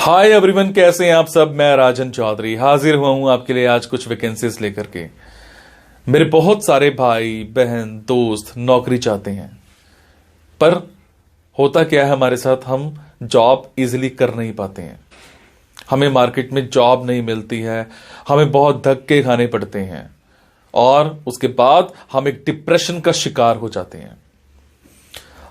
Hi everyone, कैसे हैं आप सब। मैं राजन चौधरी हाजिर हुआ हूं आपके लिए आज कुछ वैकेंसीज लेकर के। मेरे बहुत सारे भाई बहन दोस्त नौकरी चाहते हैं, पर होता क्या है हमारे साथ, हम जॉब इजीली कर नहीं पाते हैं। हमें मार्केट में जॉब नहीं मिलती है, हमें बहुत धक्के खाने पड़ते हैं और उसके बाद हम एक डिप्रेशन का शिकार हो जाते हैं।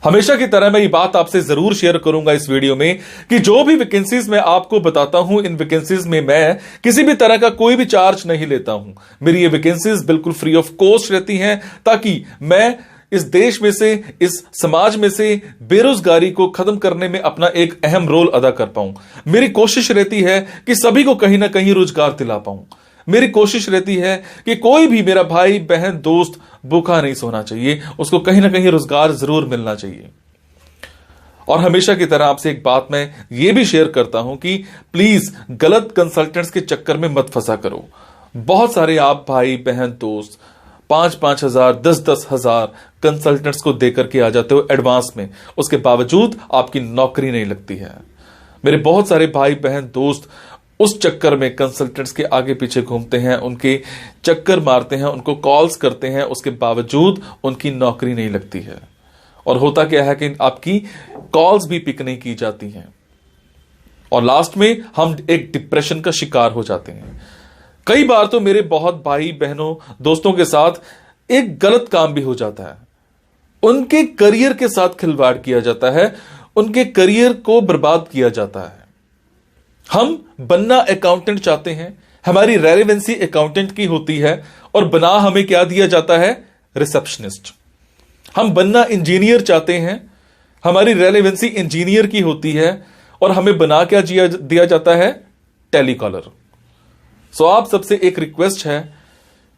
हमेशा की तरह मैं ये बात आपसे जरूर शेयर करूंगा इस वीडियो में कि जो भी वैकेंसीज मैं आपको बताता हूं, इन वैकेंसीज में मैं किसी भी तरह का कोई भी चार्ज नहीं लेता हूं। मेरी ये वैकेंसीज बिल्कुल फ्री ऑफ कॉस्ट रहती हैं, ताकि मैं इस देश में से, इस समाज में से बेरोजगारी को खत्म करने में अपना एक अहम रोल अदा कर पाऊं। मेरी कोशिश रहती है कि सभी को कहीं ना कहीं रोजगार दिला पाऊं। मेरी कोशिश रहती है कि कोई भी मेरा भाई बहन दोस्त भूखा नहीं सोना चाहिए, उसको कहीं ना कहीं रोजगार जरूर मिलना चाहिए। और हमेशा की तरह आपसे एक बात मैं ये भी शेयर करता हूं कि प्लीज गलत कंसल्टेंट्स के चक्कर में मत फंसा करो। बहुत सारे आप भाई बहन दोस्त 5-5 हजार 10-10 हजार कंसल्टेंट्स को देकर के आ जाते हो एडवांस में, उसके बावजूद आपकी नौकरी नहीं लगती है। मेरे बहुत सारे भाई बहन दोस्त उस चक्कर में कंसल्टेंट्स के आगे पीछे घूमते हैं, उनके चक्कर मारते हैं, उनको कॉल्स करते हैं, उसके बावजूद उनकी नौकरी नहीं लगती है। और होता क्या है कि आपकी कॉल्स भी पिक नहीं की जाती हैं और लास्ट में हम एक डिप्रेशन का शिकार हो जाते हैं। कई बार तो मेरे बहुत भाई बहनों दोस्तों के साथ एक गलत काम भी हो जाता है, उनके करियर के साथ खिलवाड़ किया जाता है, उनके करियर को बर्बाद किया जाता है। हम बनना अकाउंटेंट चाहते हैं, हमारी रेलेवेंसी अकाउंटेंट की होती है और बना हमें क्या दिया जाता है, रिसेप्शनिस्ट। हम बनना इंजीनियर चाहते हैं, हमारी रेलेवेंसी इंजीनियर की होती है और हमें बना क्या दिया जाता है, टेलीकॉलर। सो आप सबसे एक रिक्वेस्ट है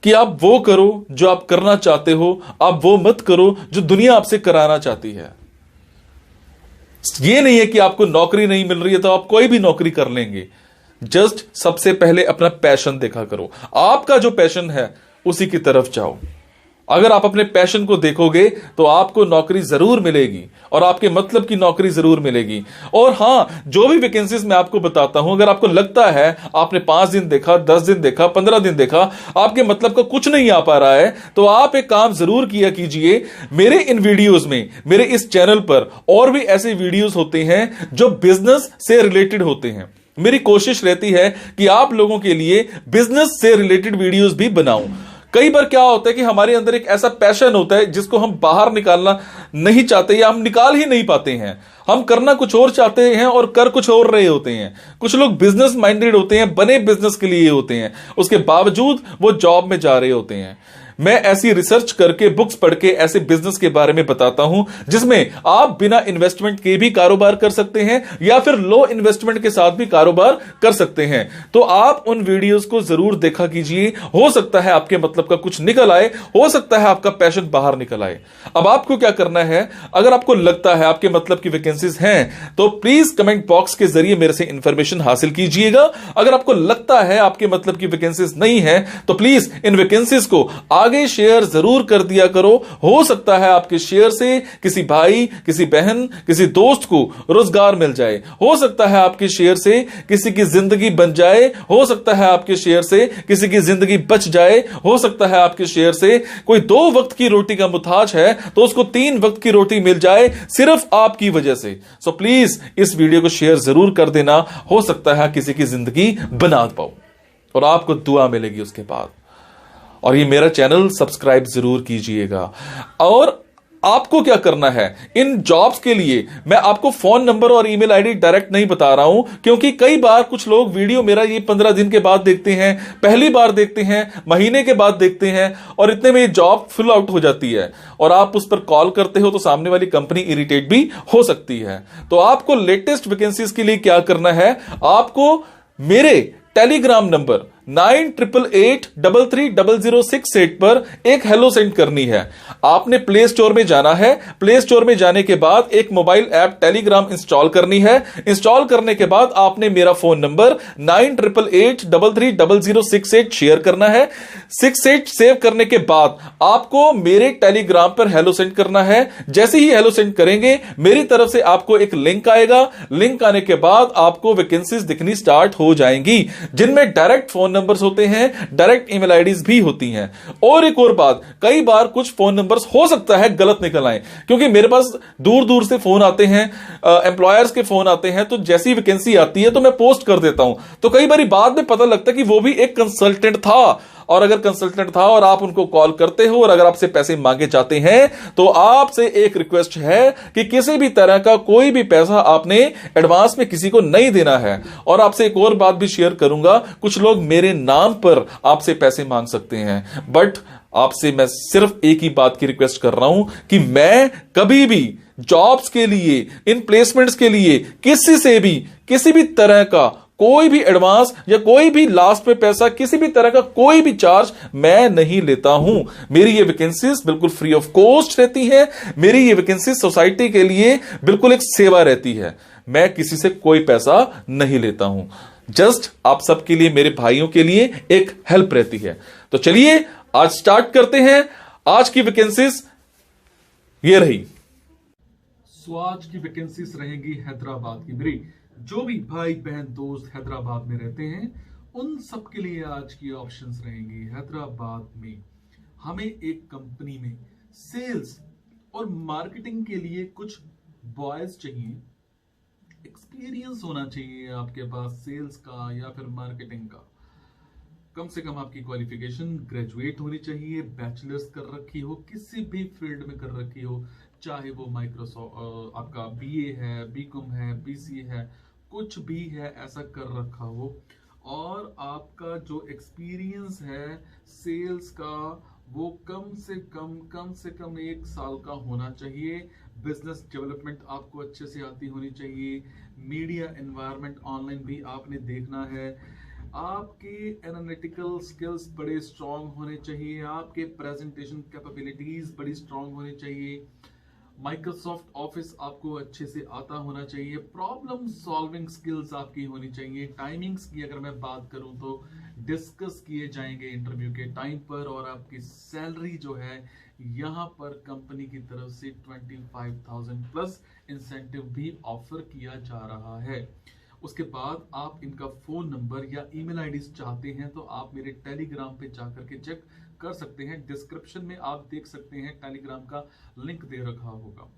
कि आप वो करो जो आप करना चाहते हो, आप वो मत करो जो दुनिया आपसे कराना चाहती है। ये नहीं है कि आपको नौकरी नहीं मिल रही है तो आप कोई भी नौकरी कर लेंगे। जस्ट सबसे पहले अपना पैशन देखा करो, आपका जो पैशन है उसी की तरफ जाओ। अगर आप अपने पैशन को देखोगे तो आपको नौकरी जरूर मिलेगी और आपके मतलब की नौकरी जरूर मिलेगी। और हां, जो भी वैकेंसीज मैं आपको बताता हूं, अगर आपको लगता है आपने 5 दिन देखा, 10 दिन देखा, 15 दिन देखा, आपके मतलब का कुछ नहीं आ पा रहा है, तो आप एक काम जरूर किया कीजिए। मेरे इन वीडियोस में, मेरे इस चैनल पर और भी ऐसे वीडियोस होते हैं जो बिजनेस से रिलेटेड होते हैं। मेरी कोशिश रहती है कि आप लोगों के लिए बिजनेस से रिलेटेड वीडियोस भी बनाऊं। कई बार क्या होता है कि हमारे अंदर एक ऐसा पैशन होता है जिसको हम बाहर निकालना नहीं चाहते या हम निकाल ही नहीं पाते हैं। हम करना कुछ और चाहते हैं और कर कुछ और रहे होते हैं। कुछ लोग बिजनेस माइंडेड होते हैं, बने बिजनेस के लिए होते हैं, उसके बावजूद वो जॉब में जा रहे होते हैं। मैं ऐसी रिसर्च करके, बुक्स पढ़ के ऐसे बिजनेस के बारे में बताता हूं जिसमें आप बिना इन्वेस्टमेंट के भी कारोबार कर सकते हैं या फिर लो इन्वेस्टमेंट के साथ भी कारोबार कर सकते हैं। तो आप उन वीडियोस को जरूर देखा कीजिए, हो सकता है आपके मतलब का कुछ निकल आए, हो सकता है आपका पैशन बाहर निकल आए। अब आपको क्या करना है, अगर आपको लगता है आपके मतलब की वैकेंसीज हैं तो प्लीज कमेंट बॉक्स के जरिए मेरे से इंफॉर्मेशन हासिल कीजिएगा। अगर आपको लगता है आपके मतलब की वैकेंसीज नहीं है तो प्लीज इन वैकेंसीज को आगे शेयर जरूर कर दिया करो। हो सकता है आपके शेयर से किसी भाई, किसी बहन, किसी दोस्त को रोजगार मिल जाए। हो सकता है आपके शेयर से किसी की जिंदगी बन जाए। हो सकता है आपके शेयर से किसी की जिंदगी बच जाए। हो सकता है आपके शेयर से कोई 2 वक्त की रोटी का मुताज है तो उसको 3 वक्त की रोटी मिल जाए, सिर्फ आपकी वजह से। सो प्लीज इस वीडियो को शेयर जरूर कर देना। हो सकता है किसी की जिंदगी बना पाओ और आपको दुआ मिलेगी उसके बाद। और ये मेरा चैनल सब्सक्राइब जरूर कीजिएगा। और आपको क्या करना है, इन जॉब्स के लिए मैं आपको फोन नंबर और ईमेल आईडी डायरेक्ट नहीं बता रहा हूं, क्योंकि कई बार कुछ लोग वीडियो मेरा ये 15 दिन के बाद देखते हैं, पहली बार देखते हैं, महीने के बाद देखते हैं और इतने में ये जॉब फिल आउट हो जाती है और आप उस पर कॉल करते हो तो सामने वाली कंपनी इरिटेट भी हो सकती है। तो आपको लेटेस्ट वैकेंसीज के लिए क्या करना है, आपको मेरे टेलीग्राम नंबर 9888330068 पर एक हेलो सेंड करनी है। आपने प्ले स्टोर में जाना है, प्ले स्टोर में जाने के बाद एक मोबाइल ऐप टेलीग्राम इंस्टॉल करनी है। इंस्टॉल करने के बाद आपने मेरा फोन नंबर 9888330068 शेयर करना है। 68 सेव करने के बाद आपको मेरे टेलीग्राम पर हेलो सेंड करना है। जैसे ही हेलो सेंड करेंगे मेरी तरफ से आपको एक लिंक आएगा। लिंक आने के बाद आपको वैकेंसीज दिखनी स्टार्ट हो जाएंगी, जिनमें डायरेक्ट फोन नंबर्स होते हैं, डायरेक्ट ईमेल आईडीज भी होती हैं। और एक और बात, कई बार कुछ फोन नंबर्स हो सकता है गलत निकल आए, क्योंकि मेरे पास दूर दूर से फोन आते हैं, एम्प्लॉयर्स के फोन आते हैं, तो जैसी वैकेंसी आती है तो मैं पोस्ट कर देता हूं। तो कई बार बाद में पता लगता है कि वो भी एक कंसल्टेंट था, और अगर कंसल्टेंट था और आप उनको कॉल करते हो और अगर आपसे पैसे मांगे जाते हैं, तो आपसे एक रिक्वेस्ट है कि किसी भी तरह का कोई भी पैसा आपने एडवांस में किसी को नहीं देना है। और आपसे एक और बात भी शेयर करूंगा, कुछ लोग मेरे नाम पर आपसे पैसे मांग सकते हैं, बट आपसे मैं सिर्फ एक ही बात की रिक्वेस्ट कर रहा हूं कि मैं कभी भी जॉब्स के लिए, इन प्लेसमेंट्स के लिए किसी से भी किसी भी तरह का कोई भी एडवांस या कोई भी लास्ट में पैसा, किसी भी तरह का कोई भी चार्ज मैं नहीं लेता हूं। मेरी ये वैकेंसीज बिल्कुल फ्री ऑफ कॉस्ट रहती है। मेरी ये वैकेंसीज सोसाइटी के लिए बिल्कुल एक सेवा रहती है। मैं किसी से कोई पैसा नहीं लेता हूं, जस्ट आप सबके लिए, मेरे भाइयों के लिए एक हेल्प रहती है। तो चलिए आज स्टार्ट करते हैं। आज की वैकेंसीज ये रही। सो आज की वैकेंसीज रहेंगी हैदराबाद की। मेरी जो भी भाई बहन दोस्त हैदराबाद में रहते हैं उन सब के लिए आज की ऑप्शंस रहेंगी। हैदराबाद में हमें एक कंपनी में सेल्स और मार्केटिंग के लिए कुछ बॉयज चाहिए। एक्सपीरियंस होना चाहिए आपके पास सेल्स का या फिर मार्केटिंग का। कम से कम आपकी क्वालिफिकेशन ग्रेजुएट होनी चाहिए, बैचलर्स कर रखी हो, किसी भी फील्ड में कर रखी हो, चाहे वो माइक्रोसॉफ्ट आपका बीए है, बीकॉम है, बीसीए है, कुछ भी है ऐसा कर रखा हो। और आपका जो एक्सपीरियंस है सेल्स का वो कम से कम 1 साल का होना चाहिए। बिजनेस डेवलपमेंट आपको अच्छे से आती होनी चाहिए। मीडिया एनवायरनमेंट ऑनलाइन भी आपने देखना है। आपके एनालिटिकल स्किल्स बड़े स्ट्रांग होने चाहिए। आपके प्रेजेंटेशन कैपेबिलिटीज बड़ी स्ट्रांग होनी चाहिए। माइक्रोसॉफ्ट ऑफिस आपको अच्छे से आता होना चाहिए। प्रॉब्लम सॉल्विंग स्किल्स आपकी होनी चाहिए। टाइमिंग्स की अगर मैं बात करूं तो डिस्कस किए जाएंगे इंटरव्यू के टाइम पर। और आपकी सैलरी जो है यहां पर कंपनी की तरफ से 25,000 प्लस इंसेंटिव भी ऑफर किया जा रहा है। उसके बाद आप इनका फोन नंबर या ईमेल आईडी चाहते हैं तो आप मेरे टेलीग्राम पे जाकर के चेक कर सकते हैं। डिस्क्रिप्शन में आप देख सकते हैं, टेलीग्राम का लिंक दे रखा होगा।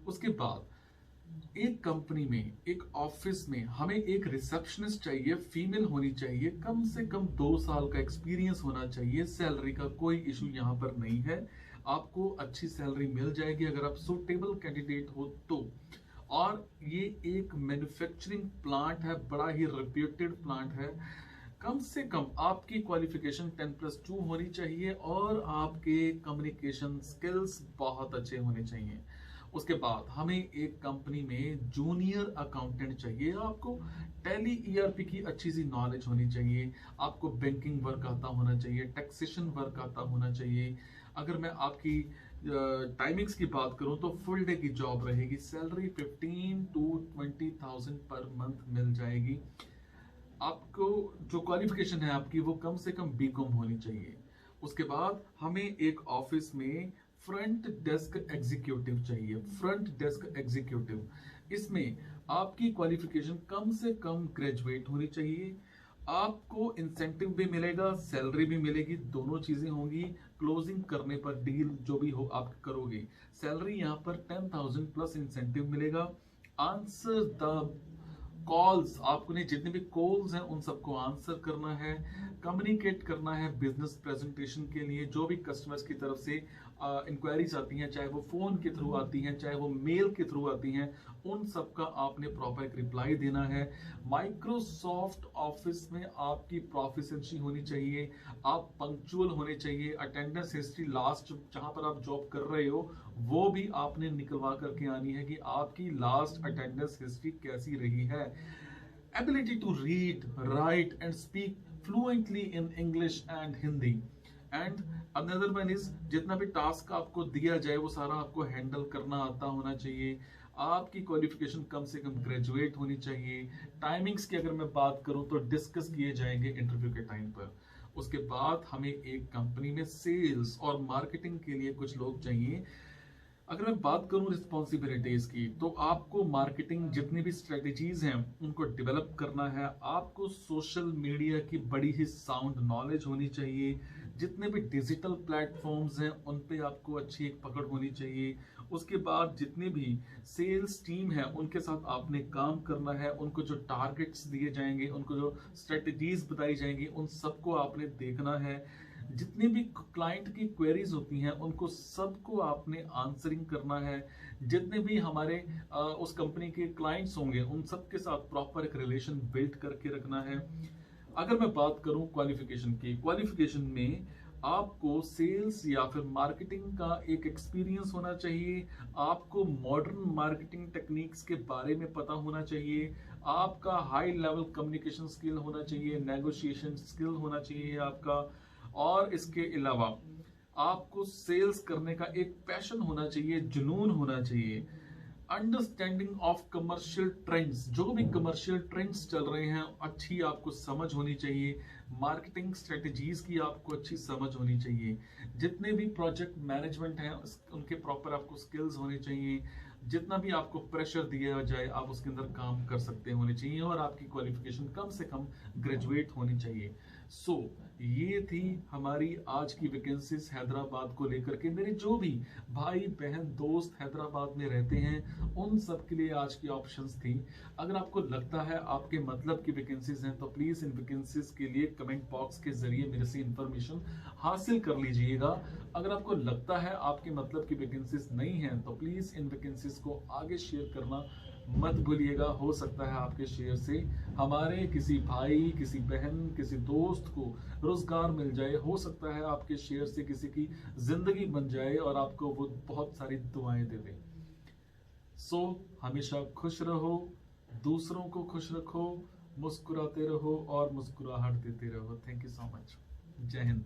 उसके बाद एक कंपनी में, एक ऑफिस में हमें एक रिसेप्शनिस्ट चाहिए, फीमेल होनी चाहिए, कम से कम 2 साल का एक्सपीरियंस होना चाहिए। सैलरी का कोई इशू यहां पर नहीं है, आपको अच्छी सैलरी मिल जाएगी अगर आप सुटेबल कैंडिडेट हो तो। और ये एक मैन्युफैक्चरिंग प्लांट है, बड़ा ही रेप्यूटेड प्लांट है। कम से कम आपकी क्वालिफिकेशन 10+2 होनी चाहिए और आपके कम्युनिकेशन स्किल्स बहुत अच्छे होने चाहिए। उसके बाद हमें एक कंपनी में जूनियर अकाउंटेंट चाहिए। आपको टैली ईआरपी की अच्छी सी नॉलेज होनी चाहिए। आपको बैंकिंग वर्क आता होना चाहिए, टैक्सेशन वर्क आता होना चाहिए। अगर मैं आपकी टाइमिंग्स की बात करूं तो फुल डे की जॉब रहेगी। सैलरी 15 to 20,000 पर मंथ मिल जाएगी। आपको जो क्वालिफिकेशन है आपकी वो कम से कम बीकॉम होनी चाहिए। उसके बाद हमें एक ऑफिस में फ्रंट डेस्क एग्जीक्यूटिव चाहिए। फ्रंट डेस्क एग्जीक्यूटिव, इसमें आपकी क्वालिफिकेशन कम से कम ग्रेजुएट होनी चाहिए। आपको इंसेंटिव भी मिलेगा, सैलरी भी मिलेगी, दोनों चीजें होंगी। क्लोजिंग करने पर डील जो भी हो आप करोगे। सैलरी यहाँ पर 10,000 प्लस इंसेंटिव मिलेगा। आंसर द कॉल्स, आपने जितने भी कॉल्स हैं उन सबको आंसर करना है, कम्युनिकेट करना है बिजनेस प्रेजेंटेशन के लिए। जो भी कस्टमर्स की तरफ से इंक्वायरीज आती हैं, चाहे वो फोन के थ्रू आती हैं, चाहे वो मेल के थ्रू आती हैं, उन सब का आपने प्रॉपर एक रिप्लाई देना है। माइक्रोसॉफ्ट ऑफिस में आपकी प्रोफिशिएंसी होनी चाहिए। आप पंक्चुअल होने चाहिए। अटेंडेंस हिस्ट्री लास्ट जहां पर आप जॉब कर रहे हो वो भी आपने निकलवा करके आनी है कि आपकी लास्ट अटेंडेंस हिस्ट्री कैसी रही है। Ability to read, write and speak fluently in English and Hindi. And another one is, जितना भी टास्क आपको दिया जाए वो सारा आपको हैंडल करना आता होना चाहिए। आपकी क्वालिफिकेशन कम से कम ग्रेजुएट होनी चाहिए। टाइमिंग्स की अगर मैं बात करूं तो डिस्कस किए जाएंगे इंटरव्यू के टाइम पर। उसके बाद हमें एक कंपनी में सेल्स और मार्केटिंग के लिए कुछ लोग चाहिए। अगर मैं बात करूं रिस्पॉन्सिबिलिटीज की, तो आपको मार्केटिंग जितनी भी स्ट्रेटेजीज हैं उनको डेवलप करना है। आपको सोशल मीडिया की बड़ी ही साउंड नॉलेज होनी चाहिए। जितने भी डिजिटल प्लेटफॉर्म्स हैं उन पे आपको अच्छी एक पकड़ होनी चाहिए। उसके बाद जितनी भी सेल्स टीम है उनके साथ आपने काम करना है। उनको जो टारगेट्स दिए जाएंगे, उनको जो स्ट्रेटेजीज बताई जाएंगी, उन सबको आपने देखना है। जितनी भी क्लाइंट की क्वेरीज होती हैं उनको सबको आपने आंसरिंग करना है। जितने भी हमारे उस कंपनी के क्लाइंट्स होंगे उन सबके साथ प्रॉपर एक रिलेशन बिल्ड करके रखना है। अगर मैं बात करूं क्वालिफिकेशन की, क्वालिफिकेशन में आपको सेल्स या फिर मार्केटिंग का एक एक्सपीरियंस होना चाहिए। आपको मॉडर्न मार्केटिंग टेक्निक्स के बारे में पता होना चाहिए। आपका हाई लेवल कम्युनिकेशन स्किल होना चाहिए, नेगोशिएशन स्किल होना चाहिए आपका। और इसके अलावा आपको सेल्स करने का एक पैशन होना चाहिए, जुनून होना चाहिए। अंडरस्टैंडिंग ऑफ कमर्शियल ट्रेंड्स, जो भी कमर्शियल ट्रेंड्स चल रहे हैं अच्छी आपको समझ होनी चाहिए। मार्केटिंग स्ट्रेटेजीज की आपको अच्छी समझ होनी चाहिए। जितने भी प्रोजेक्ट मैनेजमेंट हैं उनके प्रॉपर आपको स्किल्स होने चाहिए। जितना भी आपको प्रेशर दिया जाए आप उसके अंदर काम कर सकते होने चाहिए। और आपकी क्वालिफिकेशन कम से कम ग्रेजुएट होनी चाहिए। सो ये थी हमारी आज की वैकेंसीज हैदराबाद को लेकर के। मेरे जो भी भाई बहन दोस्त हैदराबाद में रहते हैं उन सब के लिए आज की ऑप्शंस थी। अगर आपको लगता है आपके मतलब की वैकेंसीज हैं तो प्लीज इन वैकेंसीज के लिए कमेंट बॉक्स के जरिए मेरे से इंफॉर्मेशन हासिल कर लीजिएगा। अगर आपको लगता है आपके मतलब की वैकेंसीज नहीं है तो प्लीज इन वैकेंसीज को आगे शेयर करना मत भूलिएगा। हो सकता है आपके शेयर से हमारे किसी भाई, किसी बहन, किसी दोस्त को रोजगार मिल जाए। हो सकता है आपके शेयर से किसी की जिंदगी बन जाए और आपको वो बहुत सारी दुआएं दे दे। सो हमेशा खुश रहो, दूसरों को खुश रखो, मुस्कुराते रहो और मुस्कुराहट देते रहो। Thank you so much. जय हिंद।